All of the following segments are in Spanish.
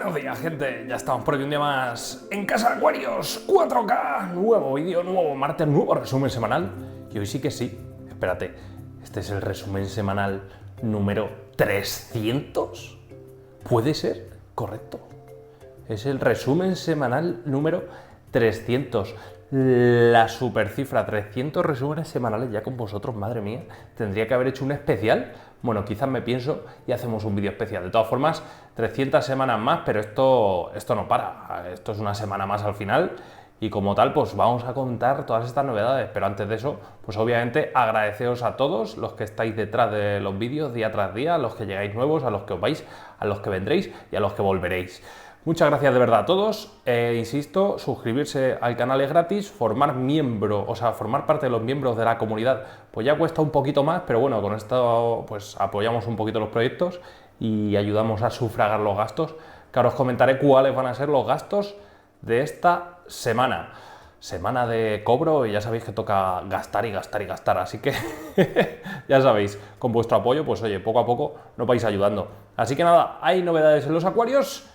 Buenos días, gente, ya estamos por aquí un día más en Casa de Acuarios 4K, nuevo vídeo, nuevo martes, nuevo resumen semanal. Y hoy sí que sí, espérate, este es el resumen semanal número 300. ¿Puede ser? Correcto. Es el resumen semanal número 300. La super cifra, 300 resúmenes semanales ya con vosotros, madre mía. Tendría que haber hecho un especial. Bueno, quizás me pienso y hacemos un vídeo especial. De todas formas, 300 semanas más, pero esto no para. Esto es una semana más al final. Y como tal, pues vamos a contar todas estas novedades. Pero antes de eso, pues obviamente agradeceros a todos los que estáis detrás de los vídeos día tras día, a los que llegáis nuevos, a los que os vais, a los que vendréis y a los que volveréis. Muchas gracias de verdad a todos. Insisto, suscribirse al canal es gratis, formar parte de los miembros de la comunidad, pues ya cuesta un poquito más, pero bueno, con esto pues apoyamos un poquito los proyectos y ayudamos a sufragar los gastos, que ahora os comentaré cuáles van a ser los gastos de esta semana. Semana de cobro y ya sabéis que toca gastar y gastar y gastar, así que ya sabéis, con vuestro apoyo, pues oye, poco a poco nos vais ayudando. Así que nada, hay novedades en los acuarios.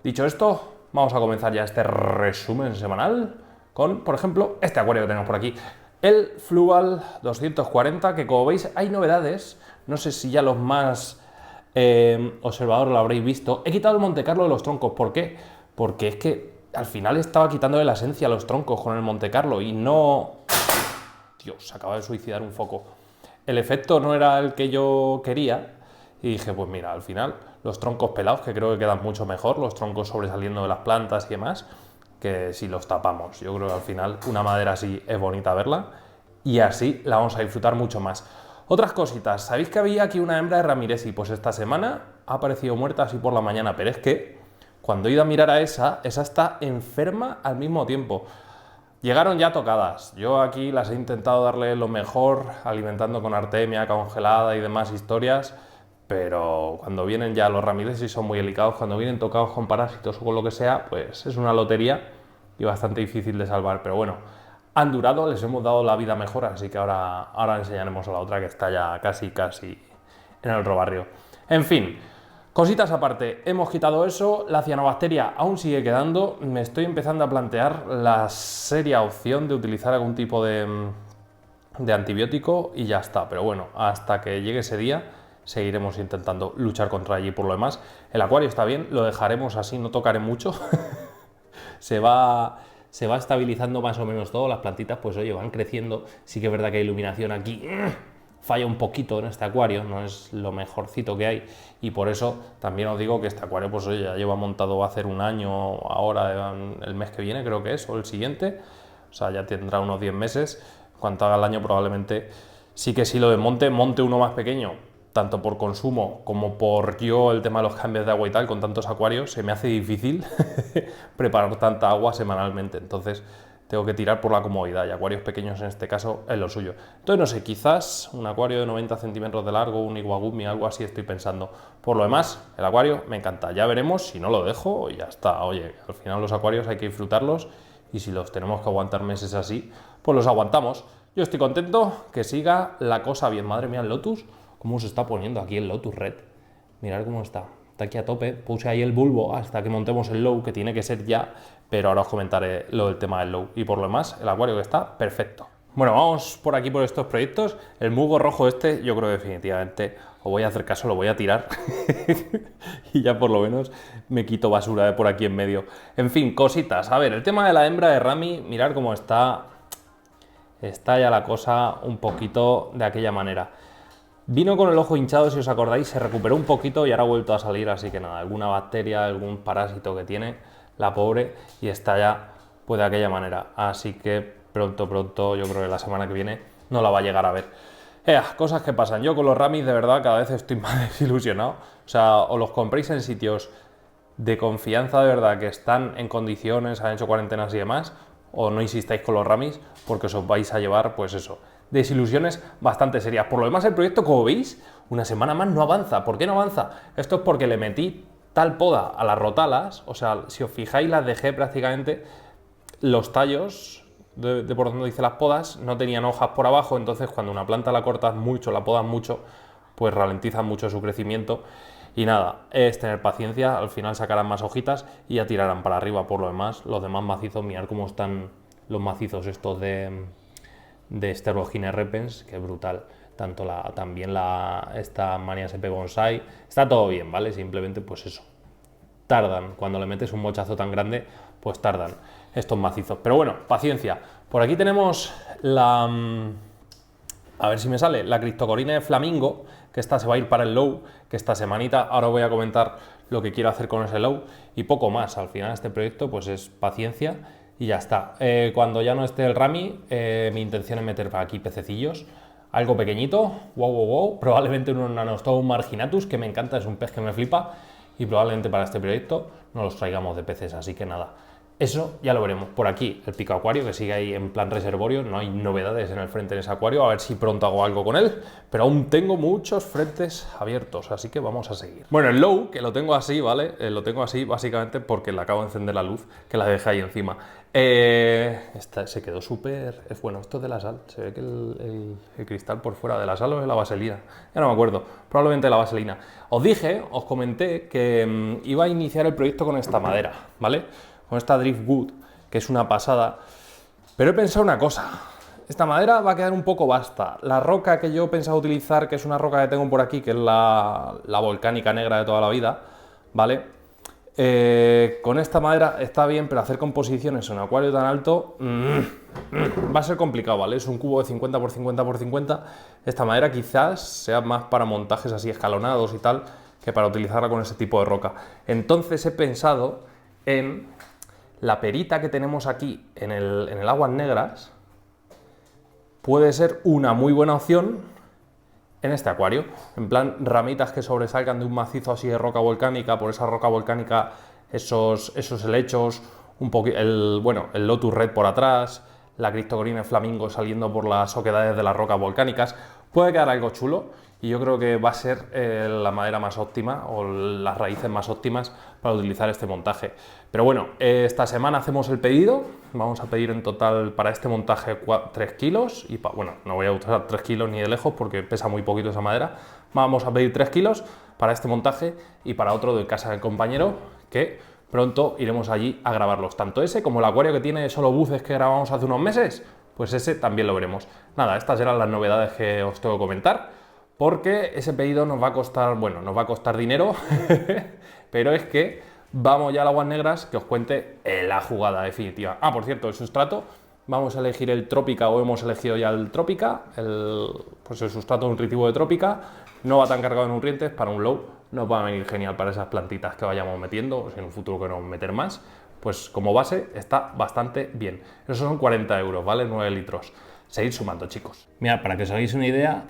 Dicho esto, vamos a comenzar ya este resumen semanal con, por ejemplo, este acuario que tenemos por aquí, el Fluval 240, que como veis hay novedades, no sé si ya los más observadores lo habréis visto. He quitado el Montecarlo de los troncos, ¿por qué? Porque es que al final estaba quitándole la esencia a los troncos con el Montecarlo y no... Dios, se acaba de suicidar un foco. El efecto no era el que yo quería y dije, pues mira, al final los troncos pelados, que creo que quedan mucho mejor, los troncos sobresaliendo de las plantas y demás, que si los tapamos. Yo creo que al final una madera así es bonita verla y así la vamos a disfrutar mucho más. Otras cositas, ¿sabéis que había aquí una hembra de Ramirezi? Pues esta semana ha aparecido muerta así por la mañana, pero es que cuando he ido a mirar a esa está enferma al mismo tiempo. Llegaron ya tocadas, yo aquí las he intentado darle lo mejor, alimentando con artemia congelada y demás historias, pero cuando vienen ya los Ramirezi son muy delicados, cuando vienen tocados con parásitos o con lo que sea, pues es una lotería y bastante difícil de salvar, pero bueno, han durado, les hemos dado la vida mejor, así que ahora enseñaremos a la otra que está ya casi en el otro barrio. En fin, cositas aparte, hemos quitado eso, la cianobacteria aún sigue quedando, me estoy empezando a plantear la seria opción de utilizar algún tipo de antibiótico y ya está, pero bueno, hasta que llegue ese día seguiremos intentando luchar contra allí. Por lo demás, el acuario está bien, lo dejaremos así, no tocaré mucho. se va estabilizando más o menos todo, las plantitas pues oye, van creciendo. Sí que es verdad que hay iluminación aquí, falla un poquito en este acuario, no es lo mejorcito que hay y por eso también os digo que este acuario pues oye, ya lleva montado, va a hacer un año ahora, el mes que viene creo que es, o el siguiente, o sea ya tendrá unos 10 meses, cuando haga el año probablemente sí que sí lo desmonte, monte uno más pequeño, tanto por consumo como por yo el tema de los cambios de agua y tal, con tantos acuarios, se me hace difícil preparar tanta agua semanalmente, entonces tengo que tirar por la comodidad y acuarios pequeños en este caso es lo suyo. Entonces no sé, quizás un acuario de 90 centímetros de largo, un Iwagumi, algo así estoy pensando. Por lo demás, el acuario me encanta, ya veremos si no lo dejo y ya está. Oye, al final los acuarios hay que disfrutarlos y si los tenemos que aguantar meses así, pues los aguantamos. Yo estoy contento, que siga la cosa bien. Madre mía, el Lotus, cómo se está poniendo aquí el Lotus Red. Mirad cómo está aquí a tope. Puse ahí el bulbo hasta que montemos el low, que tiene que ser ya, pero ahora os comentaré lo del tema del low. Y por lo demás, el acuario que está perfecto. Bueno, vamos por aquí por estos proyectos. El musgo rojo este, yo creo que definitivamente os voy a hacer caso, lo voy a tirar y ya por lo menos me quito basura de por aquí en medio. En fin, cositas. A ver, el tema de la hembra de Rami, mirad cómo está ya la cosa un poquito de aquella manera. Vino con el ojo hinchado, si os acordáis, se recuperó un poquito y ahora ha vuelto a salir, así que nada, alguna bacteria, algún parásito que tiene la pobre y está ya pues de aquella manera. Así que pronto, yo creo que la semana que viene no la va a llegar a ver. Cosas que pasan. Yo con los Ramis de verdad cada vez estoy más desilusionado. O sea, o los compréis en sitios de confianza de verdad que están en condiciones, han hecho cuarentenas y demás, o no insistáis con los Ramis porque os vais a llevar, pues eso, desilusiones bastante serias. Por lo demás, el proyecto, como veis, una semana más no avanza. ¿Por qué no avanza? Esto es porque le metí tal poda a las rotalas, o sea, si os fijáis, las dejé prácticamente, los tallos de por donde dice las podas no tenían hojas por abajo, entonces cuando una planta la cortas mucho, la podas mucho, pues ralentiza mucho su crecimiento Y nada, es tener paciencia, al final sacarán más hojitas y ya tirarán para arriba. Por lo demás, los demás macizos, mirad cómo están los macizos estos de Sterogine repens, que brutal. Tanto esta Mania SP Bonsai, está todo bien, ¿vale? Simplemente pues eso, tardan, cuando le metes un mochazo tan grande, pues tardan estos macizos. Pero bueno, paciencia. Por aquí tenemos a ver si me sale, la Cryptocoryne Flamingo, que esta se va a ir para el low, que esta semanita, ahora voy a comentar lo que quiero hacer con ese low y poco más. Al final este proyecto pues es paciencia y ya está. Cuando ya no esté el Rami, mi intención es meter aquí pececillos, algo pequeñito, wow, probablemente un Nanostone marginatus, que me encanta, es un pez que me flipa, y probablemente para este proyecto no los traigamos de peces, así que nada. Eso ya lo veremos. Por aquí el pico acuario, que sigue ahí en plan reservorio, no hay novedades en el frente de ese acuario, a ver si pronto hago algo con él, pero aún tengo muchos frentes abiertos, así que vamos a seguir. Bueno, el low, que lo tengo así, ¿vale? Lo tengo así básicamente porque le acabo de encender la luz, que la dejé ahí encima. Se quedó súper... Bueno, esto es de la sal, se ve que el cristal por fuera de la sal o de la vaselina, ya no me acuerdo, probablemente la vaselina. Os comenté que iba a iniciar el proyecto con esta madera, ¿vale? Con esta Driftwood, que es una pasada, pero he pensado una cosa, esta madera va a quedar un poco vasta. La roca que yo he pensado utilizar, que es una roca que tengo por aquí, que es la volcánica negra de toda la vida, ¿vale? Con esta madera está bien, pero hacer composiciones en un acuario tan alto va a ser complicado, ¿vale? Es un cubo de 50 por 50 por 50, esta madera quizás sea más para montajes así escalonados y tal, que para utilizarla con ese tipo de roca. Entonces he pensado en la perita que tenemos aquí en el aguas negras, puede ser una muy buena opción en este acuario. En plan, ramitas que sobresalgan de un macizo así de roca volcánica, por esa roca volcánica, esos helechos, el Lotus Red por atrás, la Cryptocoryne Flamingo saliendo por las oquedades de las rocas volcánicas. Puede quedar algo chulo y yo creo que va a ser la madera más óptima o las raíces más óptimas para utilizar este montaje. Pero bueno, esta semana hacemos el pedido, vamos a pedir en total para este montaje 3 kilos y bueno, no voy a usar 3 kilos ni de lejos porque pesa muy poquito esa madera. Vamos a pedir 3 kilos para este montaje y para otro de casa del compañero, que pronto iremos allí a grabarlos. Tanto ese como el acuario que tiene solo buces que grabamos hace unos meses, pues ese también lo veremos. Nada, estas eran las novedades que os tengo que comentar, porque ese pedido nos va a costar, bueno, nos va a costar dinero, pero es que vamos ya a aguas negras que os cuente la jugada definitiva. Ah, por cierto, el sustrato, vamos a elegir el Trópica o hemos elegido ya el Trópica, pues el sustrato nutritivo de Trópica, no va tan cargado en nutrientes, para un low nos va a venir genial para esas plantitas que vayamos metiendo, o si en un futuro queremos meter más, pues como base está bastante bien. Esos son 40 euros, ¿vale? 9 litros. Seguid sumando, chicos. Mirad, para que os hagáis una idea,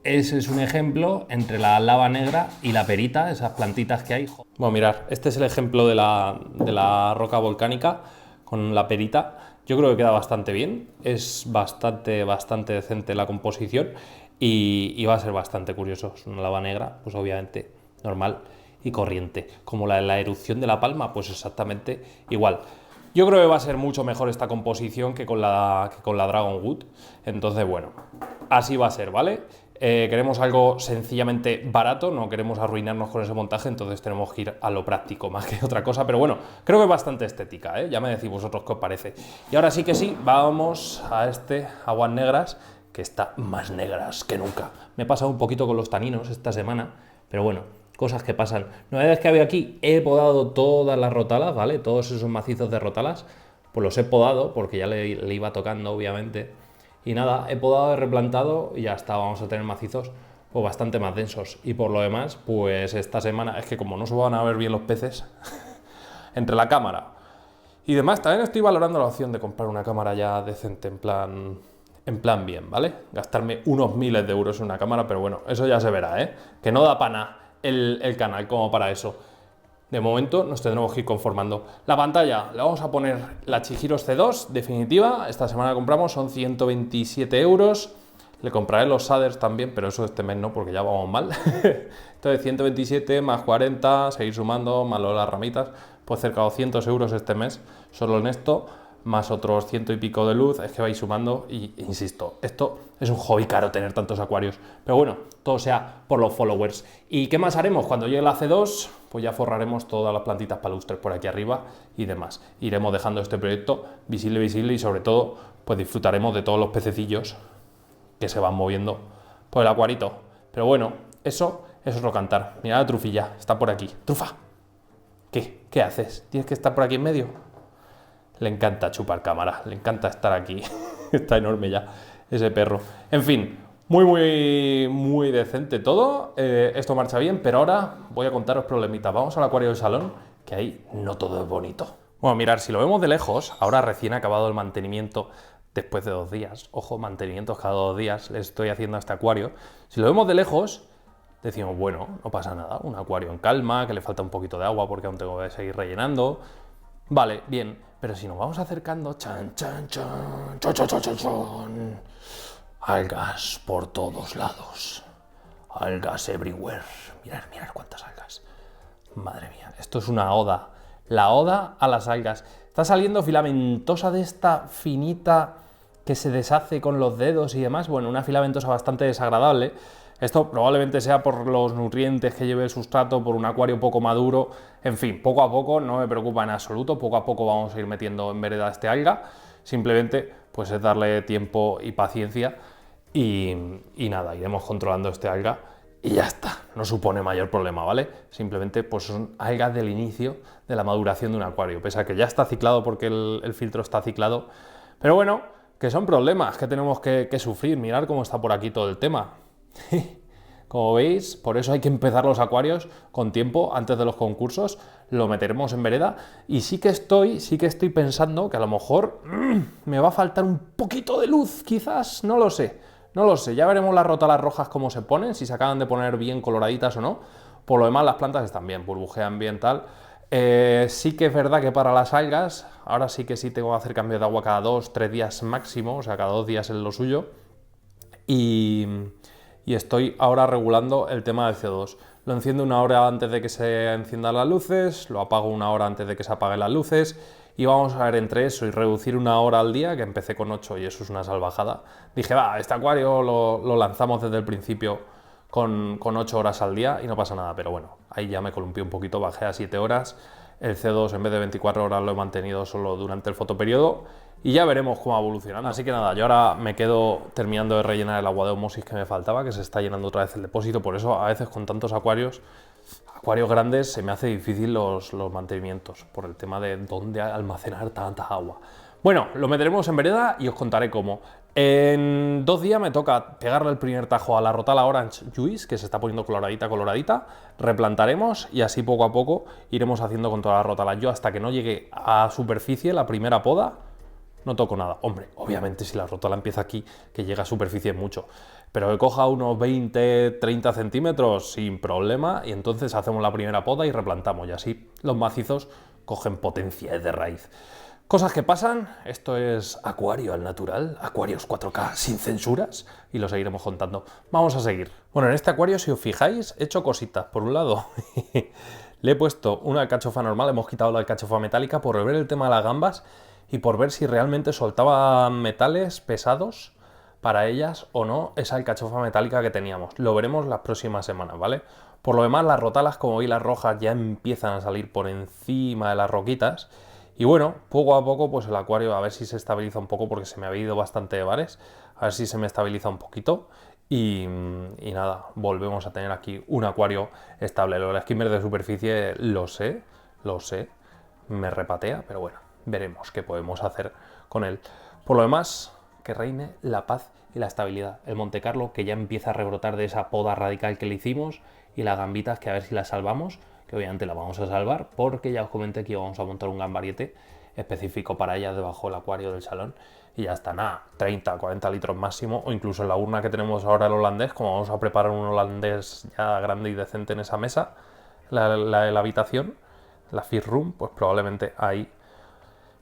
ese es un ejemplo entre la lava negra y la perita, esas plantitas que hay. Bueno, mirad, este es el ejemplo de la roca volcánica con la perita. Yo creo que queda bastante bien, es bastante decente la composición y va a ser bastante curioso. Es una lava negra, pues obviamente normal y corriente, como la erupción de La Palma, pues exactamente igual. Yo creo que va a ser mucho mejor esta composición que con la Dragonwood, entonces bueno, así va a ser, ¿vale? Queremos algo sencillamente barato, no queremos arruinarnos con ese montaje, entonces tenemos que ir a lo práctico más que otra cosa, pero bueno, creo que es bastante estética, ¿eh? Ya me decís vosotros qué os parece. Y ahora sí que sí, vamos a este aguas negras, que está más negras que nunca. Me he pasado un poquito con los taninos esta semana, pero bueno, cosas que pasan. Novedades que había aquí, he podado todas las rotalas, ¿vale? Todos esos macizos de rotalas, pues los he podado, porque ya le iba tocando, obviamente. Y nada, he podado, he replantado y ya está, vamos a tener macizos pues bastante más densos. Y por lo demás, pues esta semana, es que como no se van a ver bien los peces, entre la cámara y demás, también estoy valorando la opción de comprar una cámara ya decente, en plan bien, ¿vale? Gastarme unos miles de euros en una cámara, pero bueno, eso ya se verá, ¿eh? Que no da para nada el canal como para eso. De momento nos tendremos que ir conformando. La pantalla, le vamos a poner la Chihiro C2 definitiva. Esta semana la compramos, son 127 euros. Le compraré los shaders también, pero eso este mes no, porque ya vamos mal. Entonces 127 más 40, seguir sumando, más lo de las ramitas, pues cerca de 200 euros este mes, solo en esto. más otros 100 y pico de luz, es que vais sumando y, insisto, esto es un hobby caro tener tantos acuarios, pero bueno, todo sea por los followers. ¿Y qué más haremos? Cuando llegue la C2, pues ya forraremos todas las plantitas palustres por aquí arriba y demás. Iremos dejando este proyecto visible y sobre todo, pues disfrutaremos de todos los pececillos que se van moviendo por el acuarito. Pero bueno, eso es otro cantar. Mira la trufilla, está por aquí. ¡Trufa! ¿Qué? ¿Qué haces? ¿Tienes que estar por aquí en medio? Le encanta chupar cámara, le encanta estar aquí. Está enorme ya ese perro. En fin, muy decente todo. Esto marcha bien, pero ahora voy a contaros problemitas. Vamos al acuario del salón, que ahí no todo es bonito. Bueno, mirad, si lo vemos de lejos, ahora recién acabado el mantenimiento después de 2 días. Ojo, mantenimientos cada 2 días le estoy haciendo a este acuario. Si lo vemos de lejos, decimos, bueno, no pasa nada. Un acuario en calma, que le falta un poquito de agua porque aún tengo que seguir rellenando. Vale, bien, pero si nos vamos acercando, chan, algas por todos lados, algas everywhere, mirad cuántas algas, madre mía, esto es una oda, la oda a las algas. Está saliendo filamentosa de esta finita que se deshace con los dedos y demás, bueno, una filamentosa bastante desagradable. Esto probablemente sea por los nutrientes que lleve el sustrato, por un acuario poco maduro, en fin, poco a poco, no me preocupa en absoluto, poco a poco vamos a ir metiendo en vereda este alga, simplemente pues es darle tiempo y paciencia y nada, iremos controlando este alga y ya está, no supone mayor problema, ¿vale? Simplemente pues son algas del inicio de la maduración de un acuario, pese a que ya está ciclado porque el filtro está ciclado, pero bueno, que son problemas que tenemos que sufrir, mirad cómo está por aquí todo el tema. Como veis, por eso hay que empezar los acuarios con tiempo, antes de los concursos, lo meteremos en vereda y sí que estoy pensando que a lo mejor me va a faltar un poquito de luz, quizás, no lo sé, ya veremos las rótalas rojas cómo se ponen, si se acaban de poner bien coloraditas o no. Por lo demás las plantas están bien, burbujean bien, tal. Sí que es verdad que para las algas, ahora sí que tengo que hacer cambio de agua cada 2-3 días máximo, o sea, cada 2 días es lo suyo. Y estoy ahora regulando el tema del CO2. Lo enciendo 1 hora antes de que se enciendan las luces, lo apago 1 hora antes de que se apaguen las luces y vamos a ver entre eso y reducir 1 hora al día, que empecé con 8 y eso es una salvajada. Dije, va, este acuario lo lanzamos desde el principio con 8 horas al día y no pasa nada, pero bueno, ahí ya me columpié un poquito, bajé a 7 horas. El CO2 en vez de 24 horas lo he mantenido solo durante el fotoperiodo y ya veremos cómo va evolucionando. Así que nada, yo ahora me quedo terminando de rellenar el agua de ósmosis que me faltaba, que se está llenando otra vez el depósito, por eso a veces con tantos acuarios grandes se me hace difícil los mantenimientos, por el tema de dónde almacenar tanta agua. Bueno, lo meteremos en vereda y os contaré cómo. En 2 días me toca pegarle el primer tajo a la Rotala Orange Juice, que se está poniendo coloradita, replantaremos y así poco a poco iremos haciendo con toda la Rotala. Yo hasta que no llegue a superficie, la primera poda, no toco nada. Hombre, obviamente si la Rotala empieza aquí, que llega a superficie mucho, pero que coja unos 20-30 centímetros sin problema y entonces hacemos la primera poda y replantamos y así los macizos cogen potencia de raíz. Cosas que pasan, esto es Acuario al natural, Acuarios 4K sin censuras y lo seguiremos contando. Vamos a seguir. Bueno, en este acuario, si os fijáis, he hecho cositas. Por un lado, le he puesto una alcachofa normal, hemos quitado la alcachofa metálica por ver el tema de las gambas y por ver si realmente soltaba metales pesados para ellas o no esa alcachofa metálica que teníamos. Lo veremos las próximas semanas, ¿vale? Por lo demás, las rotalas, como veis, las rojas ya empiezan a salir por encima de las roquitas. Y bueno, poco a poco, pues el acuario a ver si se estabiliza un poco, porque se me había ido bastante de bares, a ver si se me estabiliza un poquito. Y nada, volvemos a tener aquí un acuario estable. Lo del skimmer de superficie lo sé, me repatea, pero bueno, veremos qué podemos hacer con él. Por lo demás, que reine la paz y la estabilidad. El Monte Carlo, que ya empieza a rebrotar de esa poda radical que le hicimos, y las gambitas, que a ver si las salvamos, que obviamente la vamos a salvar, porque ya os comenté que íbamos a montar un gambariete específico para ellas debajo del acuario del salón, y ya está, nada, 30-40 litros máximo, o incluso en la urna que tenemos ahora el holandés, como vamos a preparar un holandés ya grande y decente en esa mesa, la habitación, la fish room, pues probablemente ahí,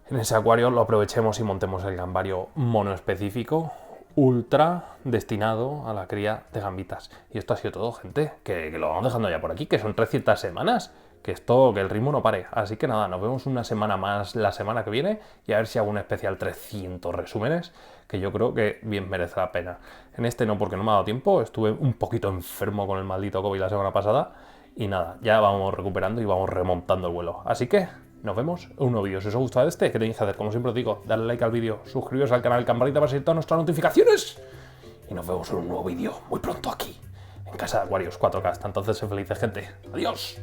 en ese acuario, lo aprovechemos y montemos el gambario mono específico, ultra destinado a la cría de gambitas. Y esto ha sido todo, gente, que lo vamos dejando ya por aquí, que son 300 semanas, que el ritmo no pare. Así que nada, nos vemos una semana más la semana que viene y a ver si hago un especial 300 resúmenes, que yo creo que bien merece la pena. En este no, porque no me ha dado tiempo, estuve un poquito enfermo con el maldito COVID la semana pasada y nada, ya vamos recuperando y vamos remontando el vuelo. Así que nos vemos en un nuevo vídeo. Si os ha gustado ¿qué tenéis que hacer? Como siempre os digo, darle like al vídeo, suscribiros al canal, campanita para seguir todas nuestras notificaciones y nos vemos en un nuevo vídeo muy pronto aquí, en casa de Aquarius 4K. Hasta entonces, sed felices, gente. ¡Adiós!